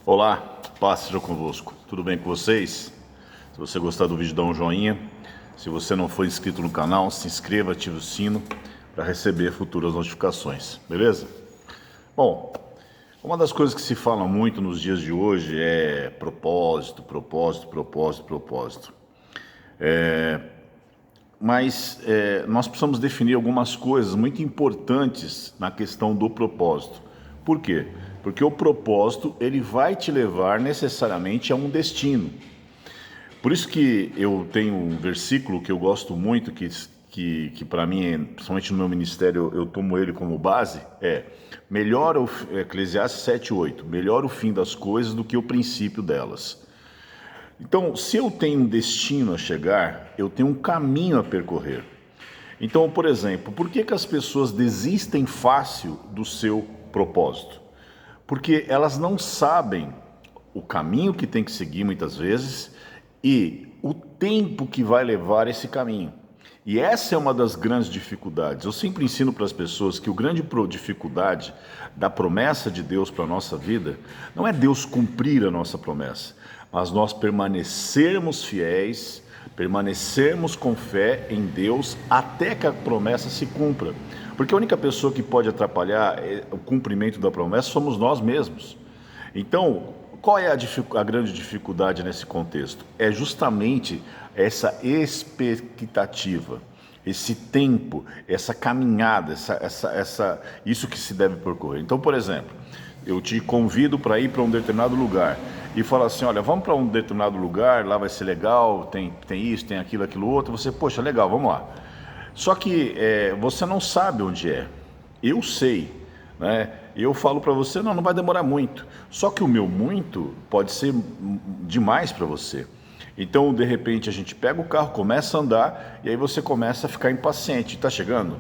Olá, paz seja convosco. Tudo bem com vocês? Se você gostar do vídeo, dá um joinha. Se você não for inscrito no canal, se inscreva, ative o sino para receber futuras notificações, beleza? Bom, uma das coisas que se fala muito nos dias de hoje é propósito, propósito, propósito, propósito. Mas nós precisamos definir algumas coisas muito importantes na questão do propósito. Por quê? Porque o propósito ele vai te levar necessariamente a um destino. Por isso que eu tenho um versículo que eu gosto muito, que para mim, principalmente no meu ministério, eu tomo ele como base, melhor Eclesiastes 7:8, melhor o fim das coisas do que o princípio delas. Então, se eu tenho um destino a chegar, eu tenho um caminho a percorrer. Então, por exemplo, por que as pessoas desistem fácil do seu propósito? Porque elas não sabem o caminho que tem que seguir muitas vezes e o tempo que vai levar esse caminho. E essa é uma das grandes dificuldades. Eu sempre ensino para as pessoas que o grande dificuldade da promessa de Deus para a nossa vida não é Deus cumprir a nossa promessa, mas nós permanecermos fiéis, permanecermos com fé em Deus até que a promessa se cumpra. Porque a única pessoa que pode atrapalhar o cumprimento da promessa somos nós mesmos. Então, qual é a grande dificuldade nesse contexto? É justamente essa expectativa, esse tempo, essa caminhada, isso que se deve percorrer. Então, por exemplo, eu te convido para ir para um determinado lugar e falar assim, olha, vamos para um determinado lugar, lá vai ser legal, tem isso, tem aquilo, aquilo outro. Você, poxa, legal, vamos lá. Só que você não sabe onde é. Eu sei, né? Eu falo para você, não vai demorar muito. Só que o meu muito pode ser demais para você. Então, de repente, a gente pega o carro, começa a andar e aí você começa a ficar impaciente. Está chegando?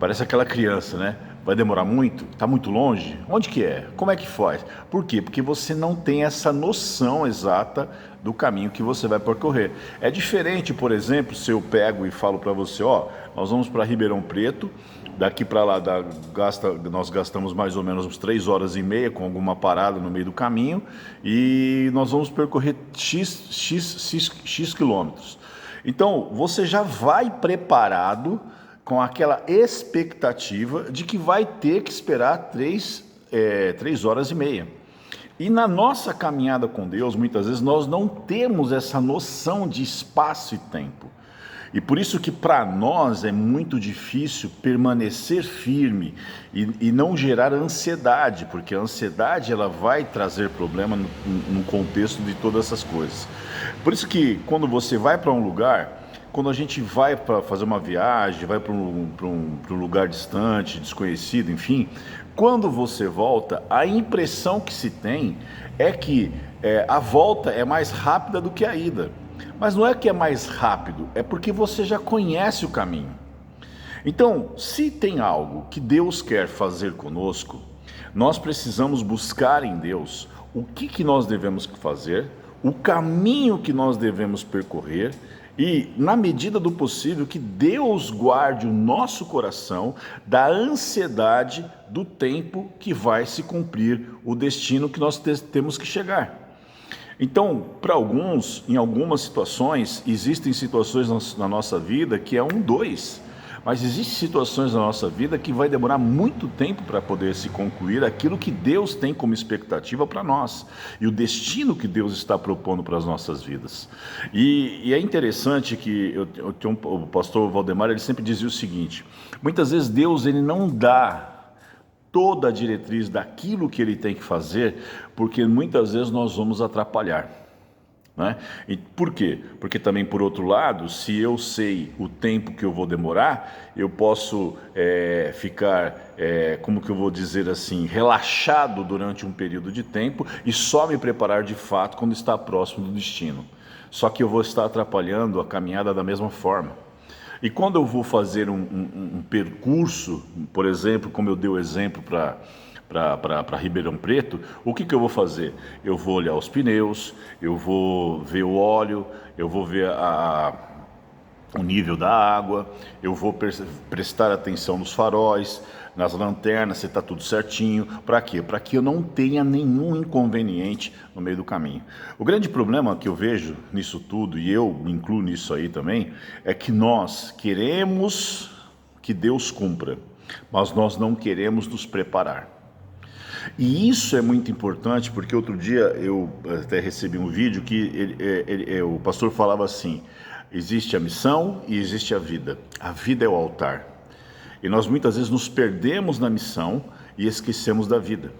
Parece aquela criança, né? Vai demorar muito? Está muito longe? Onde que é? Como é que faz? Por quê? Porque você não tem essa noção exata do caminho que você vai percorrer. É diferente, por exemplo, se eu pego e falo para você, nós vamos para Ribeirão Preto, daqui para lá nós gastamos mais ou menos uns 3 horas e meia com alguma parada no meio do caminho e nós vamos percorrer X quilômetros. Então, você já vai preparado com aquela expectativa de que vai ter que esperar 3 horas e meia. E na nossa caminhada com Deus, muitas vezes nós não temos essa noção de espaço e tempo. E por isso que para nós é muito difícil permanecer firme e não gerar ansiedade, porque a ansiedade ela vai trazer problema no contexto de todas essas coisas. Por isso que quando você vai para um lugar, quando a gente vai para fazer uma viagem, vai para um lugar distante, desconhecido, enfim, quando você volta, a impressão que se tem é que a volta é mais rápida do que a ida. Mas não é que é mais rápido, é porque você já conhece o caminho. Então, se tem algo que Deus quer fazer conosco, nós precisamos buscar em Deus o que nós devemos fazer, o caminho que nós devemos percorrer e, na medida do possível, que Deus guarde o nosso coração da ansiedade do tempo que vai se cumprir o destino que nós temos que chegar. Então, para alguns, em algumas situações, existem situações na nossa vida que é 2, mas existem situações na nossa vida que vai demorar muito tempo para poder se concluir aquilo que Deus tem como expectativa para nós e o destino que Deus está propondo para as nossas vidas. E é interessante que o pastor Valdemar ele sempre dizia o seguinte: muitas vezes Deus ele não dá toda a diretriz daquilo que ele tem que fazer, porque muitas vezes nós vamos atrapalhar, né? E por quê? Porque também, por outro lado, se eu sei o tempo que eu vou demorar, eu posso ficar, como que eu vou dizer assim, relaxado durante um período de tempo e só me preparar de fato quando está próximo do destino. Só que eu vou estar atrapalhando a caminhada da mesma forma. E quando eu vou fazer um percurso, por exemplo, como eu dei o exemplo para Ribeirão Preto, o que eu vou fazer? Eu vou olhar os pneus, eu vou ver o óleo, eu vou ver o nível da água, eu vou prestar atenção nos faróis, nas lanternas, se está tudo certinho. Para quê? Para que eu não tenha nenhum inconveniente no meio do caminho. O grande problema que eu vejo nisso tudo, e eu me incluo nisso aí também, é que nós queremos que Deus cumpra, mas nós não queremos nos preparar. E isso é muito importante, porque outro dia eu até recebi um vídeo que o pastor falava assim: existe a missão e existe a vida. A vida é o altar. E nós muitas vezes nos perdemos na missão e esquecemos da vida.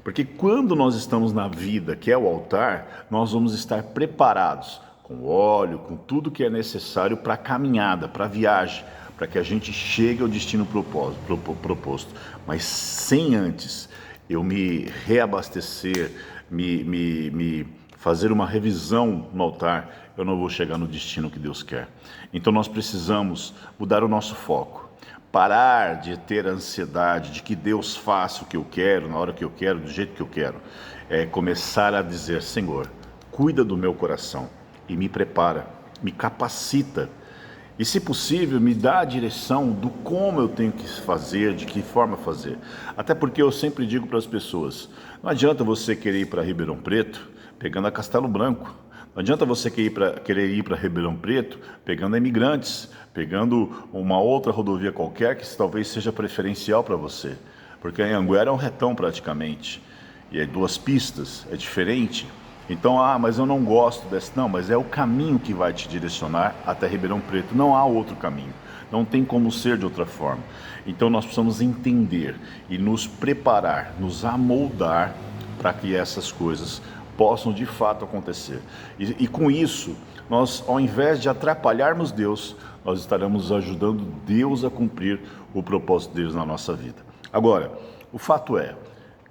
Porque quando nós estamos na vida, que é o altar, nós vamos estar preparados com óleo, com tudo que é necessário para a caminhada, para a viagem, para que a gente chegue ao destino proposto. Mas sem antes eu me reabastecer, me fazer uma revisão no altar, eu não vou chegar no destino que Deus quer. Então nós precisamos mudar o nosso foco, parar de ter a ansiedade de que Deus faça o que eu quero, na hora que eu quero, do jeito que eu quero. Começar a dizer: Senhor, cuida do meu coração e me prepara, me capacita. E, se possível, me dá a direção do como eu tenho que fazer, de que forma fazer. Até porque eu sempre digo para as pessoas: não adianta você querer ir para Ribeirão Preto pegando a Castelo Branco. Não adianta você querer ir para Ribeirão Preto pegando a Imigrantes, pegando uma outra rodovia qualquer que talvez seja preferencial para você. Porque a Anhanguera é um retão praticamente. E é 2 pistas, é diferente. Então, mas eu não gosto desse. Não, mas é o caminho que vai te direcionar até Ribeirão Preto. Não há outro caminho. Não tem como ser de outra forma. Então nós precisamos entender e nos preparar, nos amoldar para que essas coisas possam de fato acontecer. E com isso, nós, ao invés de atrapalharmos Deus, nós estaremos ajudando Deus a cumprir o propósito deles na nossa vida. Agora, o fato é,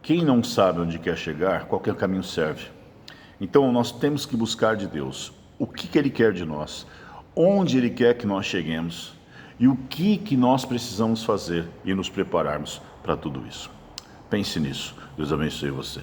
quem não sabe onde quer chegar, qualquer caminho serve. Então nós temos que buscar de Deus o que Ele quer de nós, onde Ele quer que nós cheguemos e o que nós precisamos fazer e nos prepararmos para tudo isso. Pense nisso. Deus abençoe você.